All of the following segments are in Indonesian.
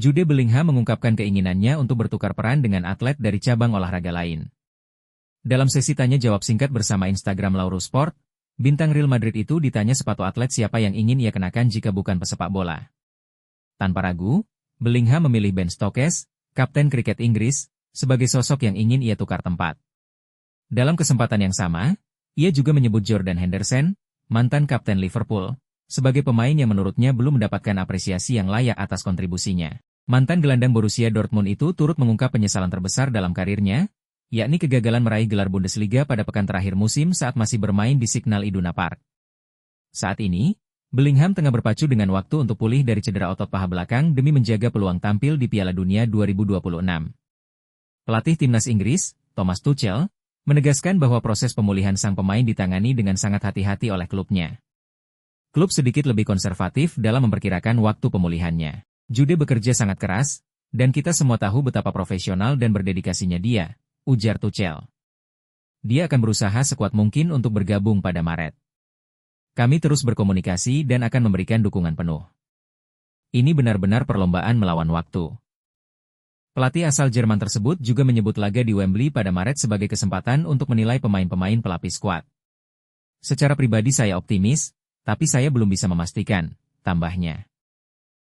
Jude Bellingham mengungkapkan keinginannya untuk bertukar peran dengan atlet dari cabang olahraga lain. Dalam sesi tanya-jawab singkat bersama Instagram Laurosport, bintang Real Madrid itu ditanya sepatu atlet siapa yang ingin ia kenakan jika bukan pesepak bola. Tanpa ragu, Bellingham memilih Ben Stokes, kapten kriket Inggris, sebagai sosok yang ingin ia tukar tempat. Dalam kesempatan yang sama, ia juga menyebut Jordan Henderson, mantan kapten Liverpool, sebagai pemain yang menurutnya belum mendapatkan apresiasi yang layak atas kontribusinya. Mantan gelandang Borussia Dortmund itu turut mengungkap penyesalan terbesar dalam karirnya, yakni kegagalan meraih gelar Bundesliga pada pekan terakhir musim saat masih bermain di Signal Iduna Park. Saat ini, Bellingham tengah berpacu dengan waktu untuk pulih dari cedera otot paha belakang demi menjaga peluang tampil di Piala Dunia 2026. Pelatih timnas Inggris, Thomas Tuchel, menegaskan bahwa proses pemulihan sang pemain ditangani dengan sangat hati-hati oleh klubnya. Klub sedikit lebih konservatif dalam memperkirakan waktu pemulihannya. Jude bekerja sangat keras, dan kita semua tahu betapa profesional dan berdedikasinya dia, ujar Tuchel. Dia akan berusaha sekuat mungkin untuk bergabung pada Maret. Kami terus berkomunikasi dan akan memberikan dukungan penuh. Ini benar-benar perlombaan melawan waktu. Pelatih asal Jerman tersebut juga menyebut laga di Wembley pada Maret sebagai kesempatan untuk menilai pemain-pemain pelapis skuad. Secara pribadi saya optimis, tapi saya belum bisa memastikan, tambahnya.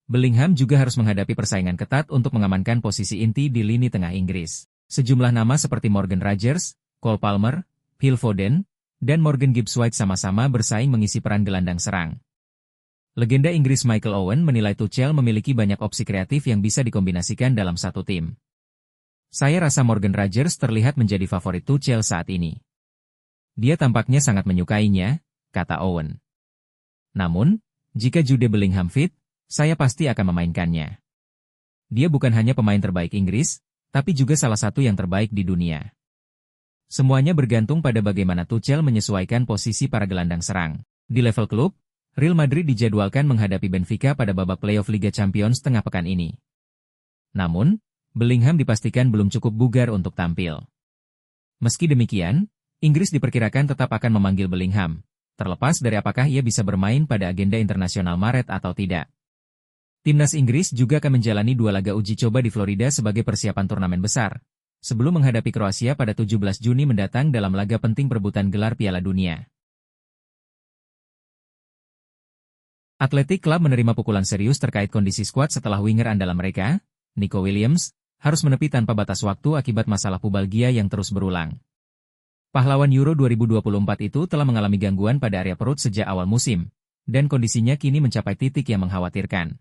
Bellingham juga harus menghadapi persaingan ketat untuk mengamankan posisi inti di lini tengah Inggris. Sejumlah nama seperti Morgan Rogers, Cole Palmer, Phil Foden, dan Morgan Gibbs-White sama-sama bersaing mengisi peran gelandang serang. Legenda Inggris Michael Owen menilai Tuchel memiliki banyak opsi kreatif yang bisa dikombinasikan dalam satu tim. Saya rasa Morgan Rogers terlihat menjadi favorit Tuchel saat ini. Dia tampaknya sangat menyukainya, kata Owen. Namun, jika Jude Bellingham fit, saya pasti akan memainkannya. Dia bukan hanya pemain terbaik Inggris, tapi juga salah satu yang terbaik di dunia. Semuanya bergantung pada bagaimana Tuchel menyesuaikan posisi para gelandang serang. Di level klub, Real Madrid dijadwalkan menghadapi Benfica pada babak playoff Liga Champions tengah pekan ini. Namun, Bellingham dipastikan belum cukup bugar untuk tampil. Meski demikian, Inggris diperkirakan tetap akan memanggil Bellingham, terlepas dari apakah ia bisa bermain pada agenda internasional Maret atau tidak. Timnas Inggris juga akan menjalani 2 laga uji coba di Florida sebagai persiapan turnamen besar, sebelum menghadapi Kroasia pada 17 Juni mendatang dalam laga penting perebutan gelar Piala Dunia. Athletic Club menerima pukulan serius terkait kondisi skuad setelah winger andalan mereka, Nico Williams, harus menepi tanpa batas waktu akibat masalah pubalgia yang terus berulang. Pahlawan Euro 2024 itu telah mengalami gangguan pada area perut sejak awal musim, dan kondisinya kini mencapai titik yang mengkhawatirkan.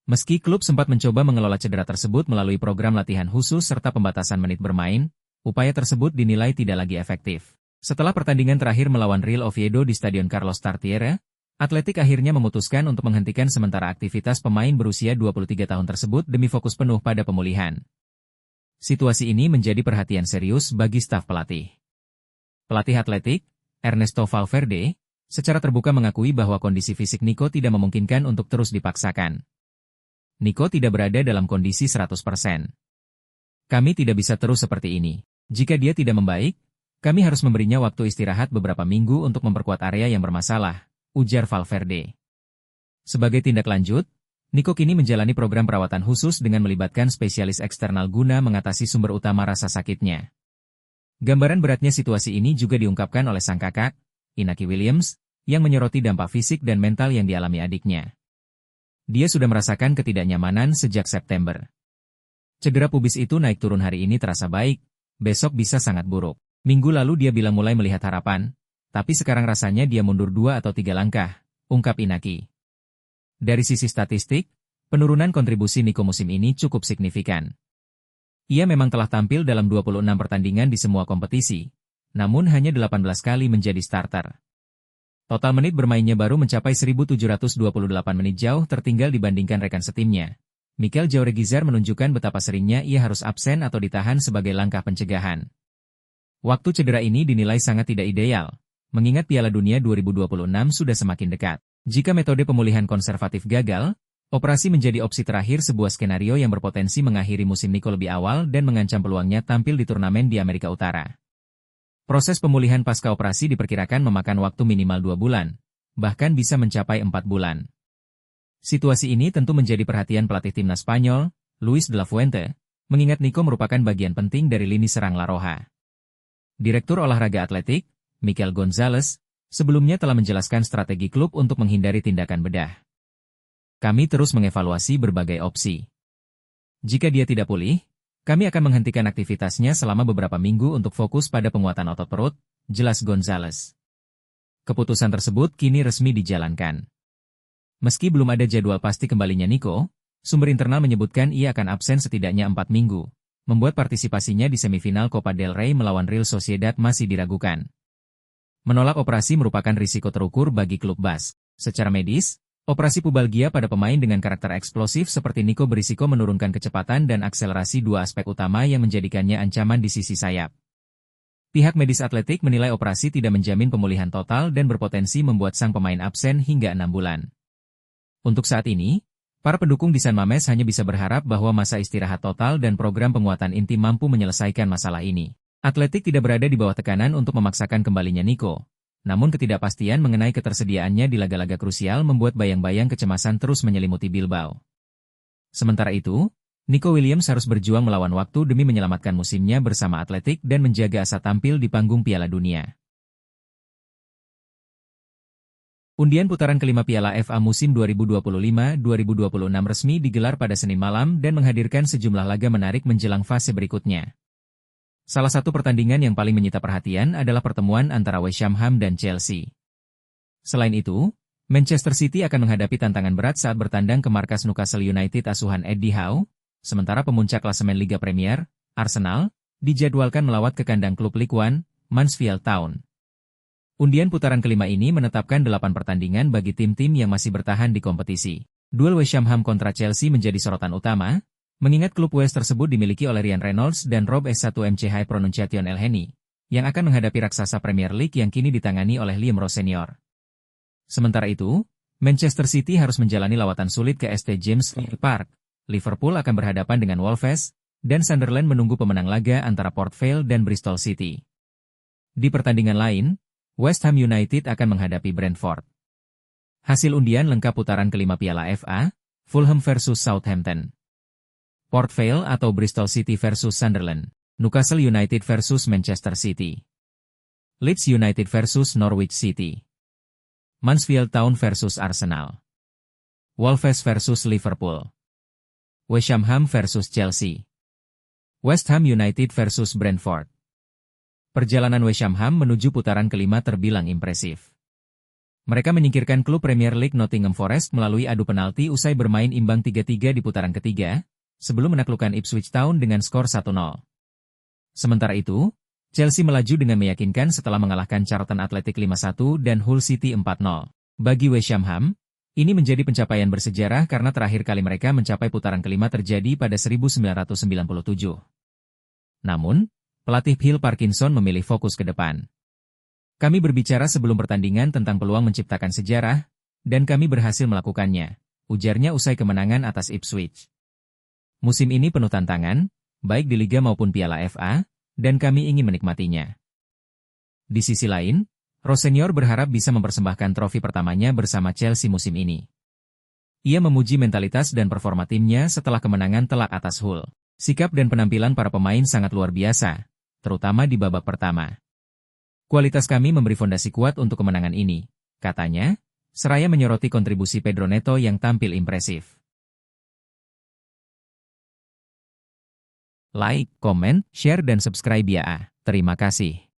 Meski klub sempat mencoba mengelola cedera tersebut melalui program latihan khusus serta pembatasan menit bermain, upaya tersebut dinilai tidak lagi efektif. Setelah pertandingan terakhir melawan Real Oviedo di Stadion Carlos Tartiere, Athletic akhirnya memutuskan untuk menghentikan sementara aktivitas pemain berusia 23 tahun tersebut demi fokus penuh pada pemulihan. Situasi ini menjadi perhatian serius bagi staf pelatih. Pelatih Athletic, Ernesto Valverde, secara terbuka mengakui bahwa kondisi fisik Nico tidak memungkinkan untuk terus dipaksakan. Nico tidak berada dalam kondisi 100%. Kami tidak bisa terus seperti ini. Jika dia tidak membaik, kami harus memberinya waktu istirahat beberapa minggu untuk memperkuat area yang bermasalah, ujar Valverde. Sebagai tindak lanjut, Nico kini menjalani program perawatan khusus dengan melibatkan spesialis eksternal guna mengatasi sumber utama rasa sakitnya. Gambaran beratnya situasi ini juga diungkapkan oleh sang kakak, Inaki Williams, yang menyoroti dampak fisik dan mental yang dialami adiknya. Dia sudah merasakan ketidaknyamanan sejak September. Cedera pubis itu naik turun hari ini terasa baik, besok bisa sangat buruk. Minggu lalu dia bilang mulai melihat harapan, tapi sekarang rasanya dia mundur 2 atau 3 langkah, ungkap Inaki. Dari sisi statistik, penurunan kontribusi Nico musim ini cukup signifikan. Ia memang telah tampil dalam 26 pertandingan di semua kompetisi, namun hanya 18 kali menjadi starter. Total menit bermainnya baru mencapai 1.728 menit, jauh tertinggal dibandingkan rekan setimnya. Mikel Jauregizar menunjukkan betapa seringnya ia harus absen atau ditahan sebagai langkah pencegahan. Waktu cedera ini dinilai sangat tidak ideal, mengingat Piala Dunia 2026 sudah semakin dekat. Jika metode pemulihan konservatif gagal, operasi menjadi opsi terakhir, sebuah skenario yang berpotensi mengakhiri musim Nico lebih awal dan mengancam peluangnya tampil di turnamen di Amerika Utara. Proses pemulihan pasca operasi diperkirakan memakan waktu minimal 2 bulan, bahkan bisa mencapai 4 bulan. Situasi ini tentu menjadi perhatian pelatih timnas Spanyol, Luis de la Fuente, mengingat Nico merupakan bagian penting dari lini serang La Roja. Direktur Olahraga Atletik, Mikel Gonzalez, sebelumnya telah menjelaskan strategi klub untuk menghindari tindakan bedah. Kami terus mengevaluasi berbagai opsi. Jika dia tidak pulih, kami akan menghentikan aktivitasnya selama beberapa minggu untuk fokus pada penguatan otot perut, jelas Gonzalez. Keputusan tersebut kini resmi dijalankan. Meski belum ada jadwal pasti kembalinya Nico, sumber internal menyebutkan ia akan absen setidaknya 4 minggu, membuat partisipasinya di semifinal Copa del Rey melawan Real Sociedad masih diragukan. Menolak operasi merupakan risiko terukur bagi klub Bas. Secara medis, operasi pubalgia pada pemain dengan karakter eksplosif seperti Nico berisiko menurunkan kecepatan dan akselerasi dua aspek utama yang menjadikannya ancaman di sisi sayap. Pihak medis atletik menilai operasi tidak menjamin pemulihan total dan berpotensi membuat sang pemain absen hingga 6 bulan. Untuk saat ini, para pendukung di San Mamés hanya bisa berharap bahwa masa istirahat total dan program penguatan inti mampu menyelesaikan masalah ini. Atletik tidak berada di bawah tekanan untuk memaksakan kembalinya Nico. Namun ketidakpastian mengenai ketersediaannya di laga-laga krusial membuat bayang-bayang kecemasan terus menyelimuti Bilbao. Sementara itu, Nico Williams harus berjuang melawan waktu demi menyelamatkan musimnya bersama Atletik dan menjaga asa tampil di panggung Piala Dunia. Undian putaran kelima Piala FA musim 2025-2026 resmi digelar pada Senin malam dan menghadirkan sejumlah laga menarik menjelang fase berikutnya. Salah satu pertandingan yang paling menyita perhatian adalah pertemuan antara West Ham dan Chelsea. Selain itu, Manchester City akan menghadapi tantangan berat saat bertandang ke markas Newcastle United asuhan Eddie Howe, sementara pemuncak klasemen Liga Premier, Arsenal, dijadwalkan melawat ke kandang klub League One, Mansfield Town. Undian putaran kelima ini menetapkan 8 pertandingan bagi tim-tim yang masih bertahan di kompetisi. Duel West Ham kontra Chelsea menjadi sorotan utama, mengingat klub West tersebut dimiliki oleh Ryan Reynolds dan Rob S1MC High Pronunciation Elheny, yang akan menghadapi raksasa Premier League yang kini ditangani oleh Liam Rowe Senior. Sementara itu, Manchester City harus menjalani lawatan sulit ke St. James' Park, Liverpool akan berhadapan dengan Wolves, dan Sunderland menunggu pemenang laga antara Port Vale dan Bristol City. Di pertandingan lain, West Ham United akan menghadapi Brentford. Hasil undian lengkap putaran kelima Piala FA, Fulham versus Southampton, Port Vale atau Bristol City versus Sunderland, Newcastle United versus Manchester City, Leeds United versus Norwich City, Mansfield Town versus Arsenal, Wolves versus Liverpool, West Ham versus Chelsea, West Ham United versus Brentford. Perjalanan West Ham menuju putaran kelima terbilang impresif. Mereka menyingkirkan klub Premier League Nottingham Forest melalui adu penalti usai bermain imbang 3-3 di putaran ketiga, sebelum menaklukkan Ipswich Town dengan skor 1-0. Sementara itu, Chelsea melaju dengan meyakinkan setelah mengalahkan Charlton Athletic 5-1 dan Hull City 4-0. Bagi West Ham, ini menjadi pencapaian bersejarah karena terakhir kali mereka mencapai putaran kelima terjadi pada 1997. Namun, pelatih Phil Parkinson memilih fokus ke depan. Kami berbicara sebelum pertandingan tentang peluang menciptakan sejarah, dan kami berhasil melakukannya, ujarnya usai kemenangan atas Ipswich. Musim ini penuh tantangan, baik di Liga maupun Piala FA, dan kami ingin menikmatinya. Di sisi lain, Rowe Senior berharap bisa mempersembahkan trofi pertamanya bersama Chelsea musim ini. Ia memuji mentalitas dan performa timnya setelah kemenangan telak atas Hull. Sikap dan penampilan para pemain sangat luar biasa, terutama di babak pertama. Kualitas kami memberi fondasi kuat untuk kemenangan ini, katanya, seraya menyoroti kontribusi Pedro Neto yang tampil impresif. Like, komen, share dan subscribe ya. Terima kasih.